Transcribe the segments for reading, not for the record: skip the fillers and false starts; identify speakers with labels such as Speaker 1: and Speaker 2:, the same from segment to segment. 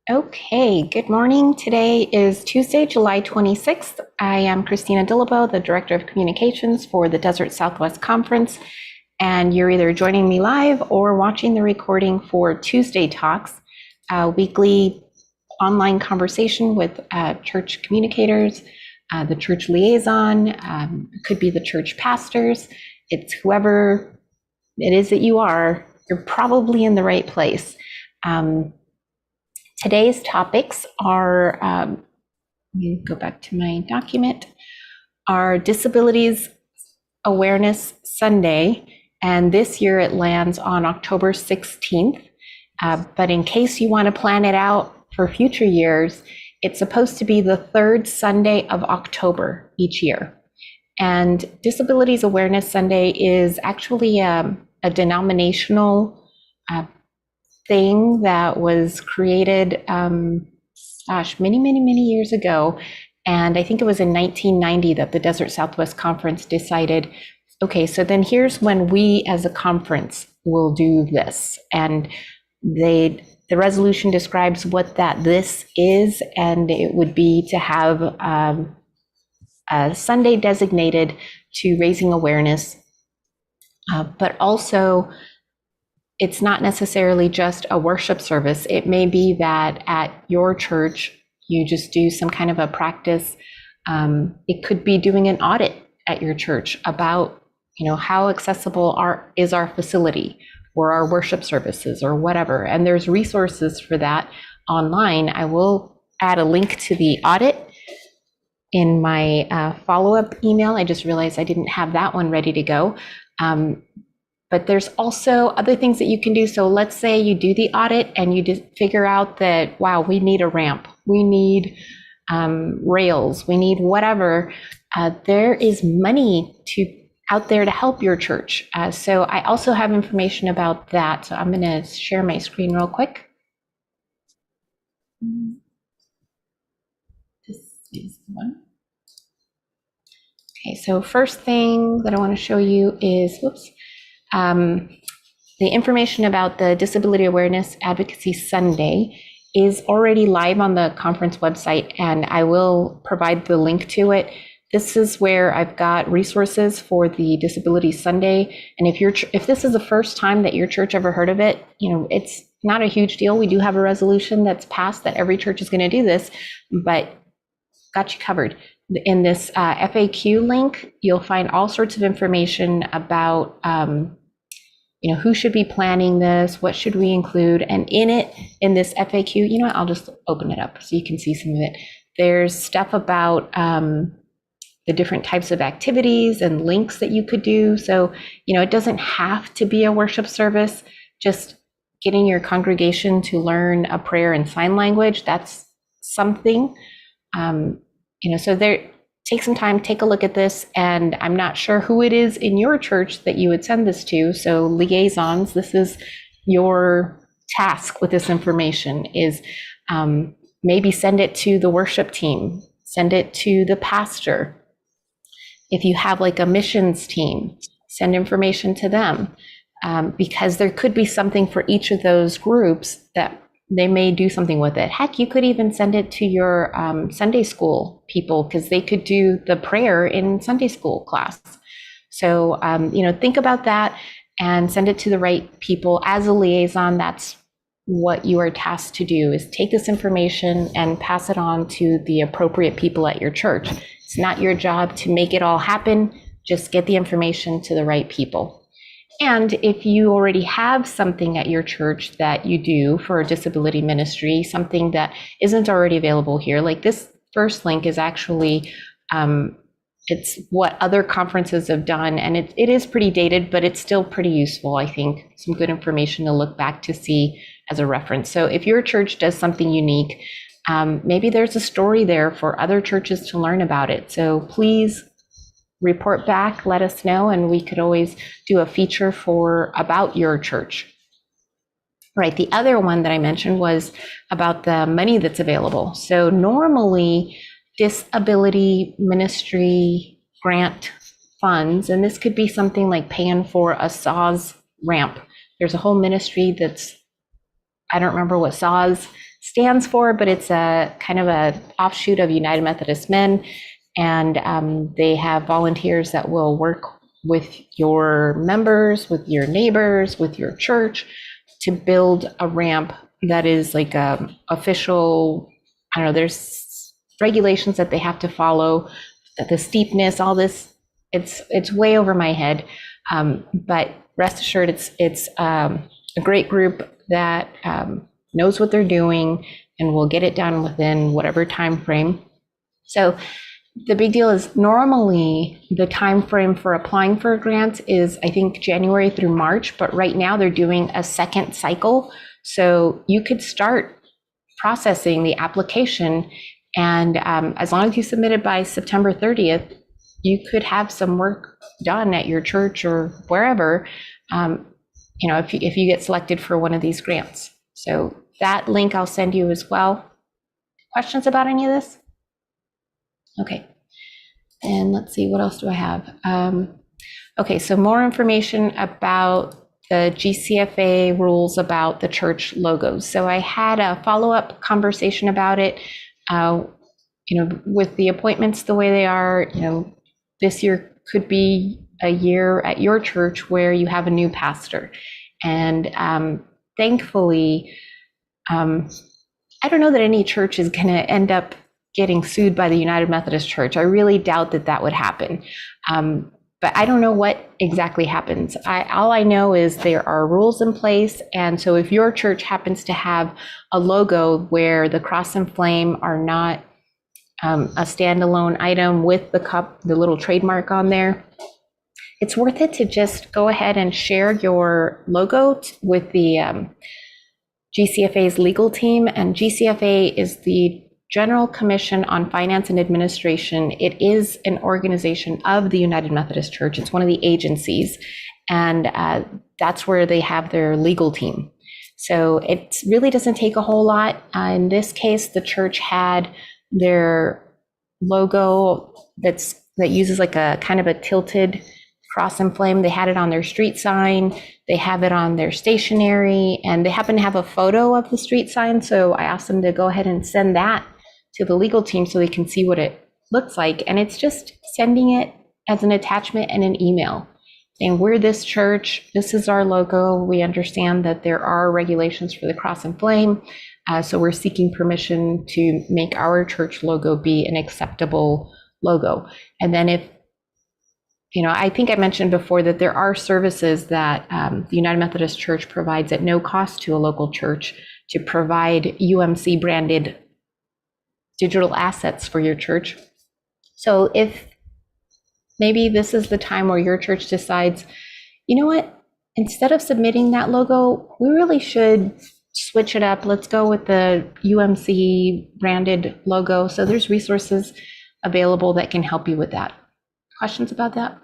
Speaker 1: Okay, good morning. Today is Tuesday, July 26th. I am Christina Dillabo, the Director of Communications for the Desert Southwest Conference, and you're either joining me live or watching the recording for Tuesday Talks, a weekly online conversation with church communicators, the church liaison, could be the church pastors. It's whoever it is that you are, you're probably in the right place. Today's topics are, let me go back to my document, are Disabilities Awareness Sunday, and this year it lands on October 16th. But in case you want to plan it out for future years, it's supposed to be the third Sunday of October each year. And Disabilities Awareness Sunday is actually a denominational thing that was created, many years ago. And I think it was in 1990 that the Desert Southwest Conference decided, okay, so then here's when we as a conference will do this. And the resolution describes what this is, and it would be to have a Sunday designated to raising awareness, but also it's not necessarily just a worship service. It may be that at your church, you just do some kind of a practice. It could be doing an audit at your church about, how accessible is our facility or our worship services or whatever. And there's resources for that online. I will add a link to the audit in my follow-up email. I just realized I didn't have that one ready to go. But there's also other things that you can do. So let's say you do the audit and you just figure out that, wow, we need a ramp, we need rails, we need whatever. There is money out there to help your church. So I also have information about that. So I'm going to share my screen real quick. This is the one. Okay, so first thing that I want to show you is, the information about the Disability Awareness Advocacy Sunday is already live on the conference website, and I will provide the link to it. This is where I've got resources for the Disability Sunday. And if this is the first time that your church ever heard of it, it's not a huge deal. We do have a resolution that's passed that every church is going to do this, but got you covered. In this FAQ link, you'll find all sorts of information about who should be planning this, what should we include, and in this FAQ, I'll just open it up so you can see some of it. There's stuff about the different types of activities and links that you could do. So, it doesn't have to be a worship service. Just getting your congregation to learn a prayer in sign language, that's something. So take some time, take a look at this, and I'm not sure who it is in your church that you would send this to. So liaisons, this is your task with this information is maybe send it to the worship team, send it to the pastor. If you have like a missions team, send information to them, because there could be something for each of those groups that they may do something with it. Heck, you could even send it to your Sunday school people, because they could do the prayer in Sunday school class. So, think about that and send it to the right people. As a liaison, that's what you are tasked to do, is take this information and pass it on to the appropriate people at your church. It's not your job to make it all happen. Just get the information to the right people. And if you already have something at your church that you do for a disability ministry, something that isn't already available here, like this first link is actually, it's what other conferences have done, and it is pretty dated, but it's still pretty useful, I think. Some good information to look back to see as a reference. So if your church does something unique, maybe there's a story there for other churches to learn about it. So please report back, let us know, and we could always do a feature about your church. Right, the other one that I mentioned was about the money that's available. So normally disability ministry grant funds, and this could be something like paying for a SAW ramp. There's a whole ministry I don't remember what SAW stands for, but it's a kind of a offshoot of United Methodist Men. And they have volunteers that will work with your members, with your neighbors, with your church to build a ramp that is like a official, I don't know, there's regulations that they have to follow, the steepness, all this, it's way over my head. But rest assured, it's a great group that knows what they're doing and will get it done within whatever time frame. So the big deal is normally the time frame for applying for a grant is, I think, January through March, but right now they're doing a second cycle. So you could start processing the application, and as long as you submit it by September 30th, you could have some work done at your church or wherever, if you get selected for one of these grants. So that link I'll send you as well. Questions about any of this? Okay, and let's see, what else do I have? Okay, so more information about the GCFA rules about the church logos. So I had a follow-up conversation about it. With the appointments the way they are, this year could be a year at your church where you have a new pastor. And thankfully, I don't know that any church is going to end up getting sued by the United Methodist Church. I really doubt that would happen. But I don't know what exactly happens. All I know is there are rules in place. And so if your church happens to have a logo where the cross and flame are not a standalone item with the cup, the little trademark on there, it's worth it to just go ahead and share your logo with the GCFA's legal team. And GCFA is the General Commission on Finance and Administration. It is an organization of the United Methodist Church. It's one of the agencies, and that's where they have their legal team. So it really doesn't take a whole lot. In this case, the church had their logo that uses like a kind of a tilted cross and flame. They had it on their street sign. They have it on their stationery, and they happen to have a photo of the street sign. So I asked them to go ahead and send that to the legal team so they can see what it looks like. And it's just sending it as an attachment and an email saying, we're this church, this is our logo. We understand that there are regulations for the cross and flame. So we're seeking permission to make our church logo be an acceptable logo. And then if, I think I mentioned before that there are services that the United Methodist Church provides at no cost to a local church to provide UMC branded digital assets for your church. So if maybe this is the time where your church decides, you know what, instead of submitting that logo, we really should switch it up. Let's go with the UMC branded logo. So there's resources available that can help you with that. Questions about that?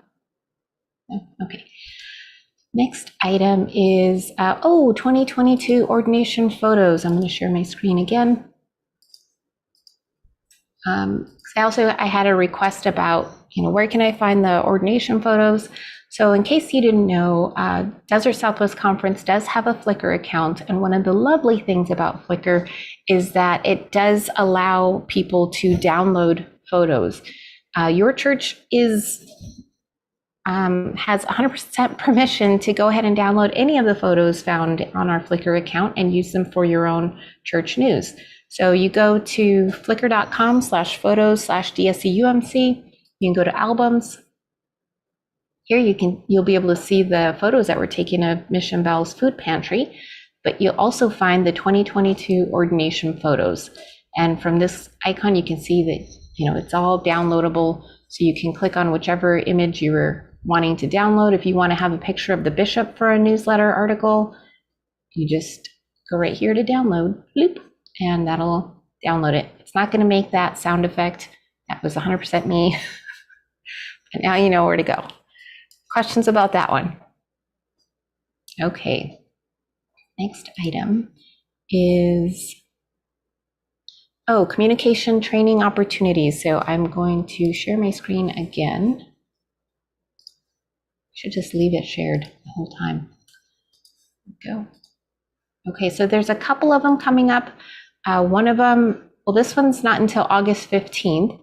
Speaker 1: No? Okay. Next item is, 2022 ordination photos. I'm going to share my screen again. I had a request about, where can I find the ordination photos? So in case you didn't know, Desert Southwest Conference does have a Flickr account. And one of the lovely things about Flickr is that it does allow people to download photos. Your church has 100% permission to go ahead and download any of the photos found on our Flickr account and use them for your own church news. So you go to flickr.com/photos/DSCUMC. You can go to albums. Here you'll be able to see the photos that were taken of Mission Bell's food pantry, but you'll also find the 2022 ordination photos. And from this icon, you can see that, it's all downloadable. So you can click on whichever image you were wanting to download. If you want to have a picture of the bishop for a newsletter article, you just go right here to download, bloop, and that'll download it. It's not going to make that sound effect. That was 100% me. And now you know where to go. Questions about that one? Okay. Next item is, communication training opportunities. So I'm going to share my screen again. Should just leave it shared the whole time. There we go. Okay, so there's a couple of them coming up. One of them, well, this one's not until August 15th.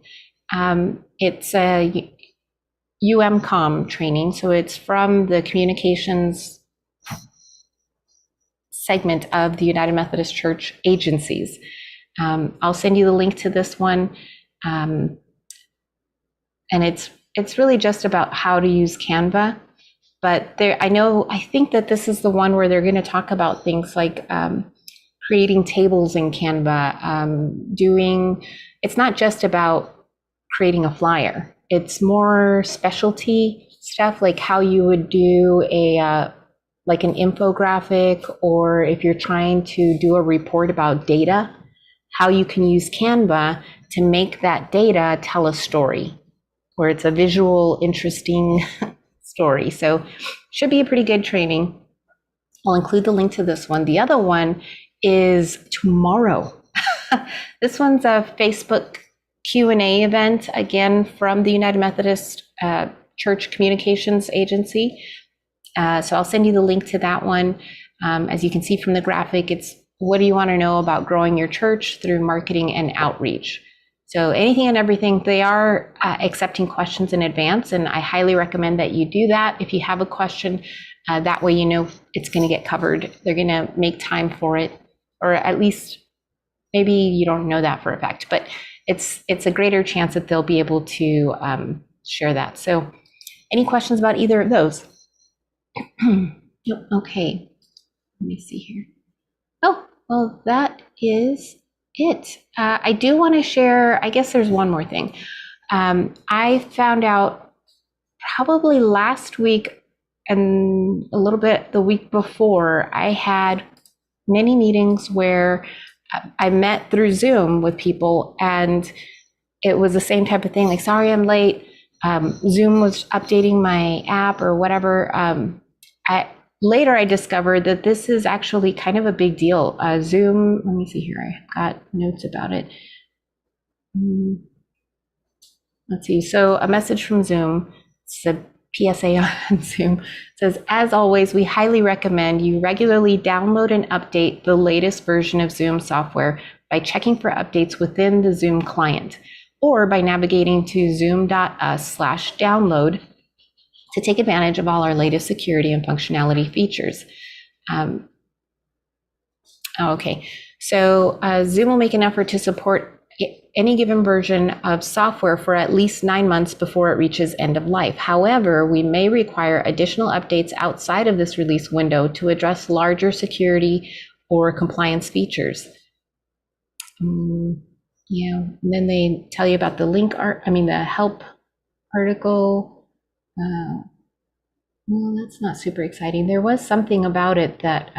Speaker 1: It's a UMCOM training, so it's from the communications segment of the United Methodist Church agencies. I'll send you the link to this one. And it's really just about how to use Canva. But I think that this is the one where they're going to talk about things like creating tables in Canva, it's not just about creating a flyer. It's more specialty stuff, like how you would do like an infographic, or if you're trying to do a report about data, how you can use Canva to make that data tell a story, where it's a visual, interesting story. So should be a pretty good training. I'll include the link to this one. The other one is tomorrow. This one's a Facebook Q&A event, again, from the United Methodist Church Communications Agency. So I'll send you the link to that one. As you can see from the graphic, it's what do you want to know about growing your church through marketing and outreach? So anything and everything. They are accepting questions in advance, and I highly recommend that you do that. If you have a question, that way you know it's going to get covered. They're going to make time for it, or at least maybe you don't know that for a fact, but it's a greater chance that they'll be able to share that. So any questions about either of those? Okay, let me see here. Oh, well, that is it. I do want to share, I guess there's one more thing. I found out probably last week and a little bit the week before, I had many meetings where I met through Zoom with people, and it was the same type of thing, like, sorry, I'm late. Zoom was updating my app or whatever. Later, I discovered that this is actually kind of a big deal. Zoom, let me see here, I got notes about it. Let's see, so a message from Zoom, it's a PSA on Zoom, says, as always, we highly recommend you regularly download and update the latest version of Zoom software by checking for updates within the Zoom client, or by navigating to zoom.us/download to take advantage of all our latest security and functionality features. Okay, so Zoom will make an effort to support any given version of software for at least 9 months before it reaches end of life. However, we may require additional updates outside of this release window to address larger security or compliance features. Yeah, and then they tell you about the the help article. Well, that's not super exciting. There was something about it that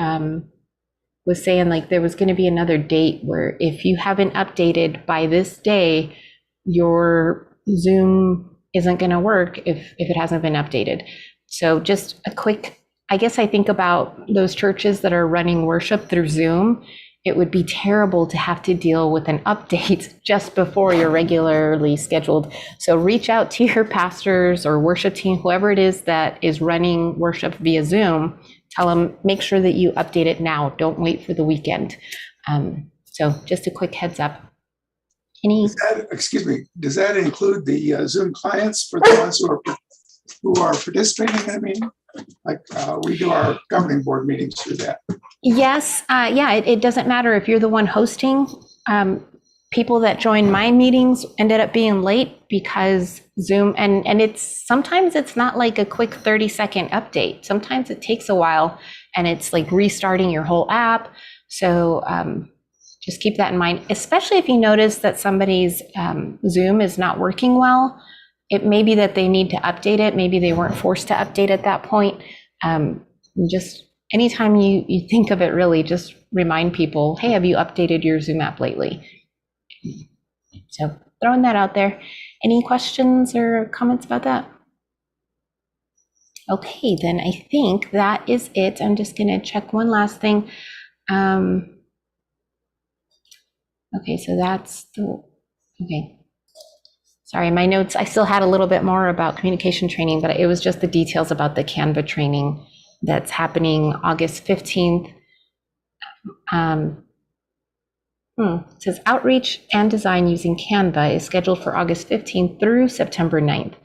Speaker 1: was saying like there was going to be another date where if you haven't updated by this day, your Zoom isn't going to work if it hasn't been updated. So just a quick, I guess I think about those churches that are running worship through Zoom. It would be terrible to have to deal with an update just before your regularly scheduled. So reach out to your pastors or worship team, whoever it is that is running worship via Zoom. Tell them, make sure that you update it now. Don't wait for the weekend. So just a quick heads up. Does
Speaker 2: that include the Zoom clients for the ones who are participating in a meeting? Like we do our governing board meetings through that.
Speaker 1: Yes, it doesn't matter if you're the one hosting. People that joined my meetings ended up being late because Zoom, and sometimes it's not like a quick 30-second update. Sometimes it takes a while, and it's like restarting your whole app. So just keep that in mind, especially if you notice that somebody's Zoom is not working well. It may be that they need to update it. Maybe they weren't forced to update at that point. Just anytime you think of it, really just remind people, hey, have you updated your Zoom app lately? So throwing that out there. Any questions or comments about that? Okay, then I think that is it. I'm just going to check one last thing. Okay, so that's okay. Sorry, my notes, I still had a little bit more about communication training, but it was just the details about the Canva training that's happening August 15th. It says outreach and design using Canva is scheduled for August 15th through September 9th.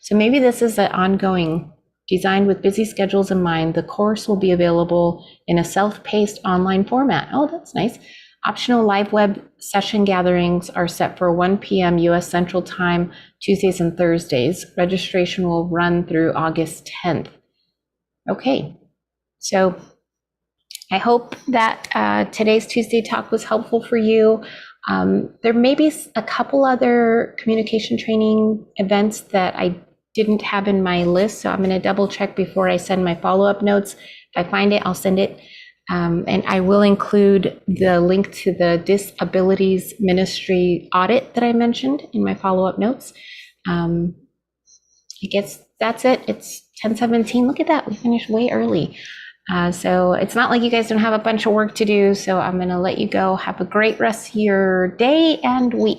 Speaker 1: So maybe this is an ongoing, designed with busy schedules in mind. The course will be available in a self-paced online format. Oh, that's nice. Optional live web session gatherings are set for 1 p.m. U.S. Central Time, Tuesdays and Thursdays. Registration will run through August 10th. Okay, so I hope that today's Tuesday talk was helpful for you. There may be a couple other communication training events that I didn't have in my list, so I'm going to double check before I send my follow-up notes. If I find it, I'll send it. And I will include the link to the disAbilities ministry audit that I mentioned in my follow-up notes. I guess that's it. It's 10:17. Look at that. We finished way early. So it's not like you guys don't have a bunch of work to do. So I'm going to let you go. Have a great rest of your day and week.